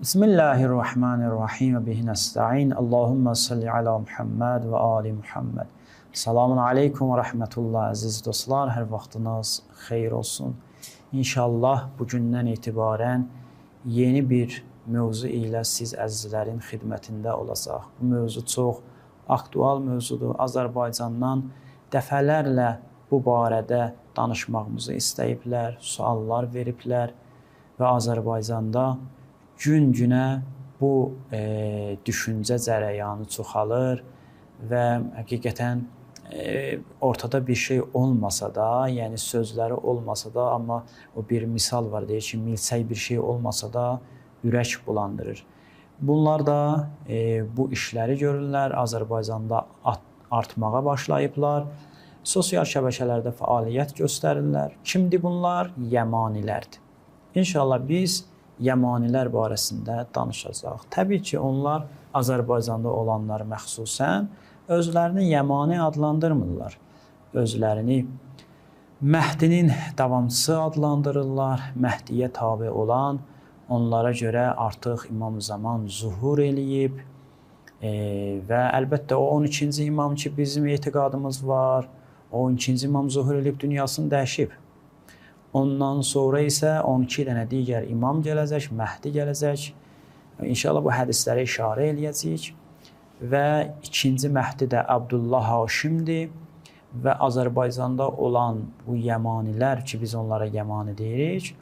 Bismillahirrahmanirrahim və bihi nəstəin. Allahumma salli ala Muhammed və ali Muhammed. Selamun aleykum və rəhmətullah əziz dostlar. Hər vaxtınız xeyir olsun. İnşallah bugündən etibarən yeni bir mövzu ilə siz əzizlərin xidmətində olacaq. Bu mövzu çox aktual mövzudur. Azərbaycandan dəfələrlə bu barədə danışmağımızı istəyiblər, suallar veriblər və Azərbaycanda gün-günə bu düşüncə cərəyanı çoxalır və həqiqətən ortada bir şey olmasa da, yəni sözləri olmasa da, amma o bir misal var, deyir ki, milçək bir şey olmasa da ürək bulandırır. Bunlar da bu işləri görürlər, Azərbaycanda artmağa başlayıblar, sosial şəbəkələrdə fəaliyyət göstərirlər. Kimdir bunlar? Yəmanilərdir. İnşallah biz Yəmanilər barəsində danışacaq. Təbii ki, onlar Azərbaycanda olanlar məxsusən özlərini Yəmani adlandırmırlar. Özlərini Məhdinin davamçısı adlandırırlar. Məhdiyə tabe olan, onlara görə artıq İmam Zaman zuhur eləyib və əlbəttə o 12-ci imam ki, bizim etiqadımız var, o 12-ci imam zuhur eləyib dünyasını dəyişib. Ondan sonra isə 12 dənə digər imam gələcək, Məhdi gələcək. İnşallah bu hədislərə işarə eləyəcəyik. Və ikinci Məhdi də Abdullah Haşimdir və Azərbaycanda olan bu Yəmanilər ki, biz onlara Yəmani deyirik,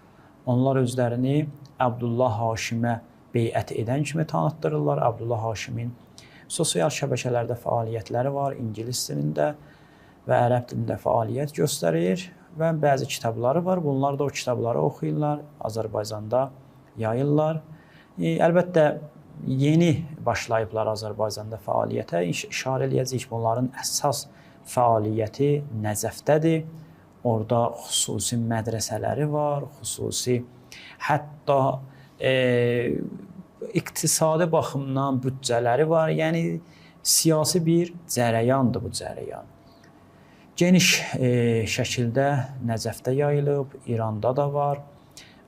onlar özlərini Abdullah Haşimə beyət edən kimi tanıtdırırlar. Abdullah Haşimin sosial şəbəkələrdə fəaliyyətləri var, ingilis dilində və ərəb dilində fəaliyyət göstərir. Və bəzi kitabları var. Bunlar da o kitabları oxuyurlar, Azərbaycanda yayırlar. Əlbəttə, yeni başlayıblar Azərbaycanda fəaliyyətə. İşarə eləyəcəyik, bunların əsas fəaliyyəti Nəcəfdədir. Orada xüsusi mədrəsələri var, xüsusi hətta iqtisadi baxımdan büdcələri var. Yəni, siyasi bir cərəyandır bu cərəyan. Geniş şəkildə Nəcəfdə yayılıb, İranda da var,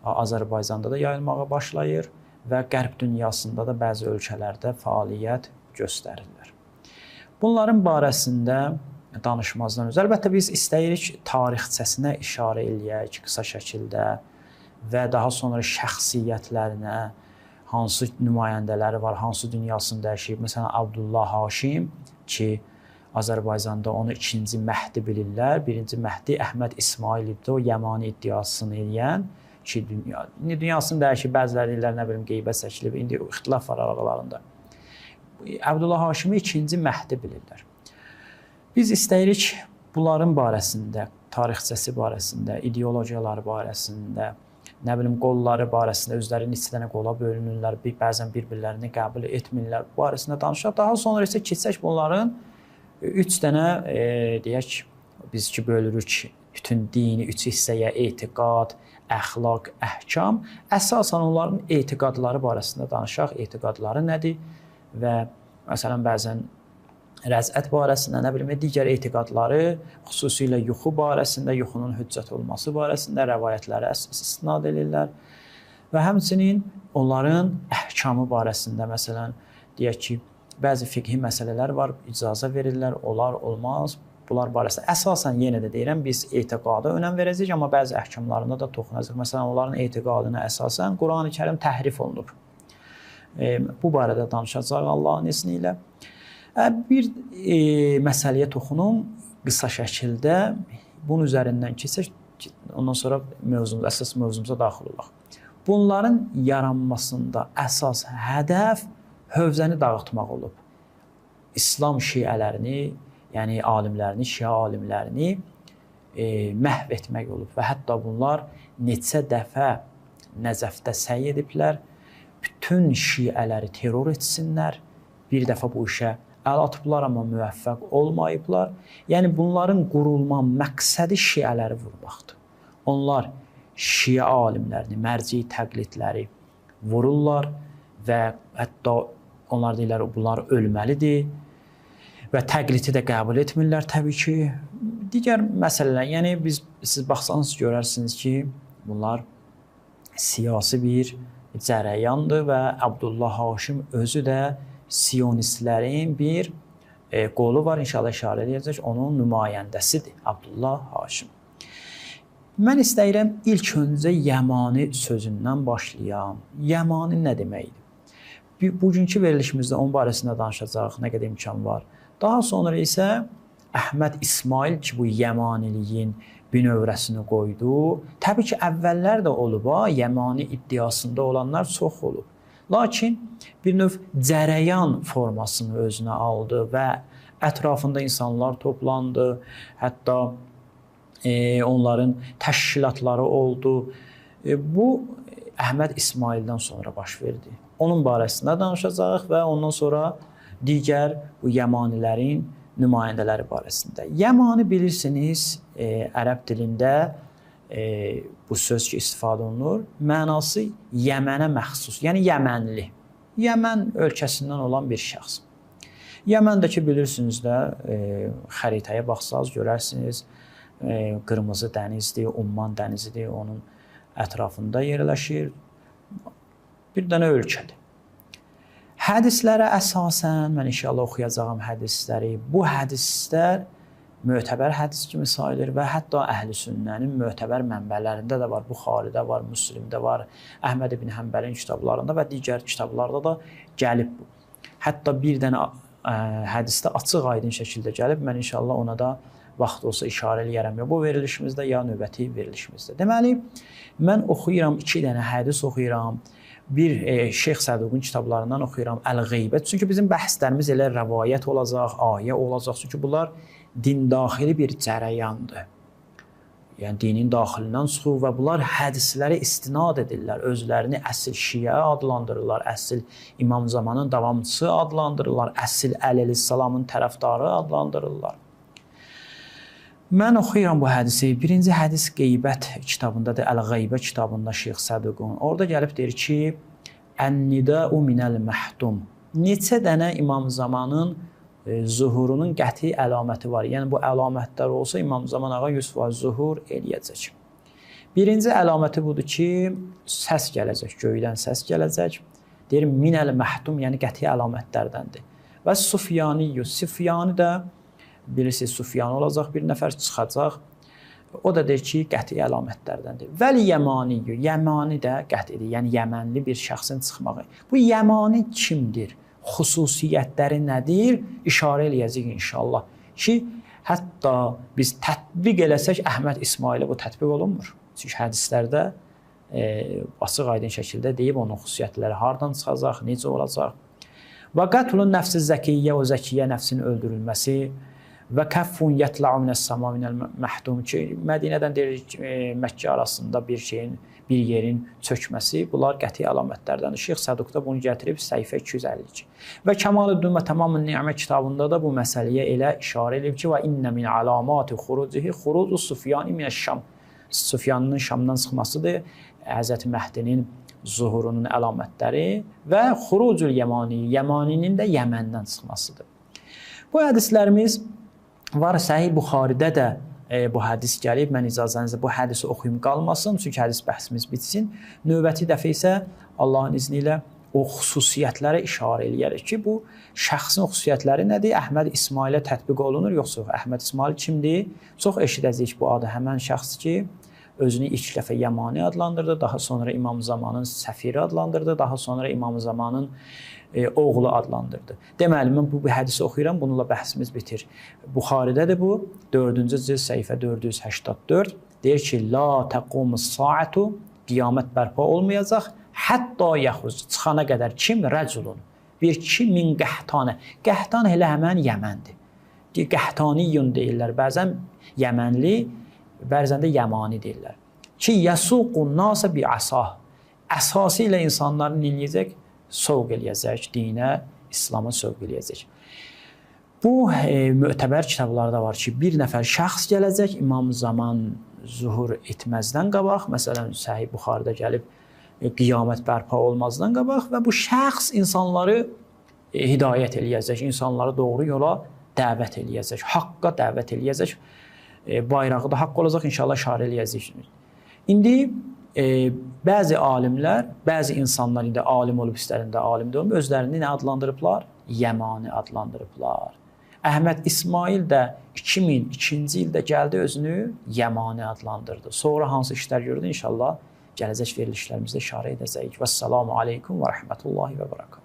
Azərbaycanda da yayılmağa başlayır və Qərb dünyasında da bəzi ölkələrdə fəaliyyət göstərirlər. Bunların barəsində danışmazdan öncə, əlbəttə biz istəyirik tarixçəsinə işarə eləyək qısa şəkildə və daha sonra şəxsiyyətlərinə, hansı nümayəndələri var, hansı dünyasını dəyişib. Məsələn, Abdullah Haşim ki, Azərbaycanda onu ikinci Məhdi bilirlər. Birinci Məhdi Əhməd İsmailibdir, o Yəmani iddiasını eləyən ki, dünyasını dəyişib, bəziləri deyirlər, nə bilim, qeybət çəkilib, indi ixtilaf var aralarında. Abdullah Haşimi ikinci Məhdi bilirlər. Biz istəyirik bunların barəsində, tarixçəsi barəsində, ideologiyaları barəsində, nə bilim, qolları barəsində, özləri neçə dənə qola bölünürlər, bəzən bir-birlərini qəbul etmirlər, bu barəsində danışaq. Daha sonra isə keçək bunların 3 dənə, deyək, biz ki, bölürük bütün dini 3 hissəyə, etiqad, əxlaq, əhkam. Əsasən onların etiqadları barəsində danışaq. Etiqadları nədir? Və məsələn, bəzən rəzət barəsində, nə bilim, digər etiqadları, xüsusilə yuxu barəsində, yuxunun hüccət olması barəsində rəvayətləri istinad edirlər. Və həmçinin onların əhkamı barəsində, məsələn, deyək ki, bəzi fiqhi məsələlər var, icazə verirlər, olar, olmaz. Bunlar barəsində əsasən, yenə də deyirəm, biz etiqada önəm verəcəyik, amma bəzi əhkamlarında da toxunacaq. Məsələn, onların etiqadına əsasən Quran-ı Kərim təhrif olunub. Bu barədə danışacaq Allahın izni ilə. Bir məsələyə toxunum, qısa şəkildə bunun üzərindən keçək, ondan sonra əsas mövzumuza daxil olaq. Bunların yaranmasında əsas hədəf hövzəni dağıtmaq olub. İslam şiələrini, yəni alimlərini, şia alimlərini məhv etmək olub və hətta bunlar neçə dəfə Nəcəfdə səy ediblər, bütün şiələri terror etsinlər, bir dəfə bu işə əl atıblar, amma müvəffəq olmayıblar. Yəni, bunların qurulma məqsədi şiələri vurmaqdır. Onlar şia alimlərini, mərci təqlidləri vururlar və hətta onlar deyirlər, bunlar ölməlidir və təqlidi də qəbul etmirlər təbii ki. Digər məsələlər, yəni siz baxsanız görərsiniz ki, bunlar siyasi bir cərəyandır və Abdullah Haşim özü də Siyonistlərin bir qolu var, inşallah işarə edəcək, onun nümayəndəsidir Abdullah Haşim. Mən istəyirəm ilk öncə Yəmani sözündən başlayam. Yəmani nə deməkdir? Bugünkü verilişimizdə onun barəsində danışacaq, nə qədər imkan var. Daha sonra isə Əhməd İsmail ki, bu Yəmaniliyin bünövrəsini qoydu. Təbii ki, əvvəllər də olub, Yəmani iddiasında olanlar çox olub. Lakin bir növ cərəyan formasını özünə aldı və ətrafında insanlar toplandı. Hətta onların təşkilatları oldu. Bu Əhməd İsmaildən sonra baş verdi. Onun barəsində danışacaq və ondan sonra digər bu Yəmanilərin nümayəndələri barəsində. Yəmani bilirsiniz, ərəb dilində bu söz ki istifadə olunur, mənası Yəmənə məxsus, yəni Yəmənli. Yəmən ölkəsindən olan bir şəxs. Yəməndəki bilirsiniz də, xəritəyə baxsaz görərsiniz, Qırmızı dənizdir, Umman dənizidir, onun ətrafında yerləşir. Bir dənə ölkədir. Hədislərə əsasən, mən inşallah oxuyacağım hədisləri, bu hədislər mötəbər hədis kimi sayılır və hətta Əhl-i Sünnənin mötəbər mənbələrində də var, Buxaridə var, Müslimdə var, Əhməd ibn Həmbəlin kitablarında və digər kitablarda da gəlib bu. Hətta bir dənə hədisdə açıq aydın şəkildə gəlib, mən inşallah ona da vaxt olsa işarə eləyərəm ya bu verilişimizdə, ya növbəti verilişimizdə. Deməli, mən oxuyuram, 2 dənə hədis oxuyuram, bir Şeyx Səduqun kitablarından oxuyuram, Əl-Qeybət. Çünki bizim bəhslərimiz elə rəvayət olacaq, ayə olacaq. Çünki bunlar dindaxili bir cərəyandır. Yəni, dinin daxilindən çıxır və bunlar hədislərə istinad edirlər. Özlərini əsl şiə adlandırırlar, əsl İmam Zamanın davamçısı adlandırırlar, əsl Əleyhisselamın tərəfdarı adlandırırlar. Mən oxuyuram bu hədisi. Birinci hədis Qeybət kitabındadır, Əl-Qeybə kitabında Şeyx Səduqun. Orada gəlib deyir ki, Ən-nidəu minəl məhdum. Neçə dənə İmam Zamanın zuhurunun qəti əlaməti var. Yəni, bu əlamətlər olsa İmam Zaman ağa 100% zuhur eləyəcək. Birinci əlaməti budur ki, səs gələcək, göydən səs gələcək. Deyir, minəl məhdum, yəni qəti əlamətlərdəndir. Və Sufyani də bilirsiniz, Sufyan olacaq, bir nəfər çıxacaq. O da deyir ki, qəti əlamətlərdəndir. Vəli Yəmani, Yəmani də qətidir, yəni Yəmənli bir şəxsin çıxmağı. Bu Yəmani kimdir? Xüsusiyyətləri nədir? İşarə eləyəcək inşallah ki, hətta biz tətbiq eləsək, Əhməd İsmailə bu tətbiq olunmur. Çünki hədislərdə açıq aydın şəkildə deyib onun xüsusiyyətləri hardan çıxacaq, necə olacaq. Və qətlun nəfsi zəkiyyə, o zəkiyyə nəfsin öldürülməsi və kəffun yətla'u minəs-səma minəl məhdum ki, Mədinədən deyir, Məkkə arasında bir yerin çökməsi, bunlar qəti əlamətlərdəndir. Şeyx Səduqda bunu gətirib səhifə 252. Və Kəmal-üddin və Tamam-ı Ni'mə kitabında da bu məsələyə elə işarə edib ki, və innə min əlamati xurucihi xurucu Sufyani minəş-Şam. Sufyanın Şamdan çıxmasıdır, Həzrəti Məhdinin zuhurunun əlamətləri və xurucul Yəmani, Yəmaninin də Yəməndən çıxmasıdır. Bu hədislərimiz var, Səhih Buxaridə də bu hədis gəlib. Mən icazənizlə bu hədisi oxuyum qalmasın, çünki hədis bəhsimiz bitsin. Növbəti dəfə isə Allahın izni ilə o xüsusiyyətlərə işarə eləyərik ki, bu şəxsin xüsusiyyətləri nədir? Əhməd İsmailə tətbiq olunur, yoxsa Əhməd İsmail kimdir? Çox eşidəcəyik bu adı, həmən şəxs ki, özünü ilk dəfə Yəmani adlandırdı, daha sonra İmam Zamanın səfiri adlandırdı, daha sonra İmam Zamanın oğlu adlandırdı. Deməli, mən bu hədisi oxuyuram, bununla bəhsimiz bitir. Buxaridədir bu, 4-cü cild səhifə 484. Deyir ki, la təqumus saatu, qiyamət bərpa olmayacaq, hətta yaxruc, çıxana qədər kim? Rəculun, bir kişi min qəhtanə. Qəhtan elə həmən Yəməndir. Qəhtaniyun deyirlər, bəzən Yəmənli, bəzən də Yəmani deyirlər. Ki, yəsuqun nasa bi asah. Əsası ilə insanların eləyəcək, sövq eləyəcək, dinə, İslama sövq eləyəcək. Bu, mötəbər kitablarda var ki, bir nəfər şəxs gələcək, İmam Zaman zuhur etməzdən qabaq, məsələn, Səhih Buxaridə gəlib, qiyamət bərpa olmazdan qabaq və bu şəxs insanları hidayət eləyəcək, insanları doğru yola dəvət eləyəcək, haqqa dəvət eləyəcək, bayrağı da haqq olacaq, inşallah işarə eləyəcək. İndi Bəzi alimlər, bəzi insanlar indi alim olub, istərində alim də olub, özlərini nə adlandırıblar? Yəmani adlandırıblar. Əhməd İsmail də 2002-ci ildə gəldi, özünü Yəmani adlandırdı. Sonra hansı işlər gördü? İnşallah gələcək verilişlərimizdə işarə edəcəyik. Vəssalamu aleykum və rəhmətullahi və bərəkatuhu.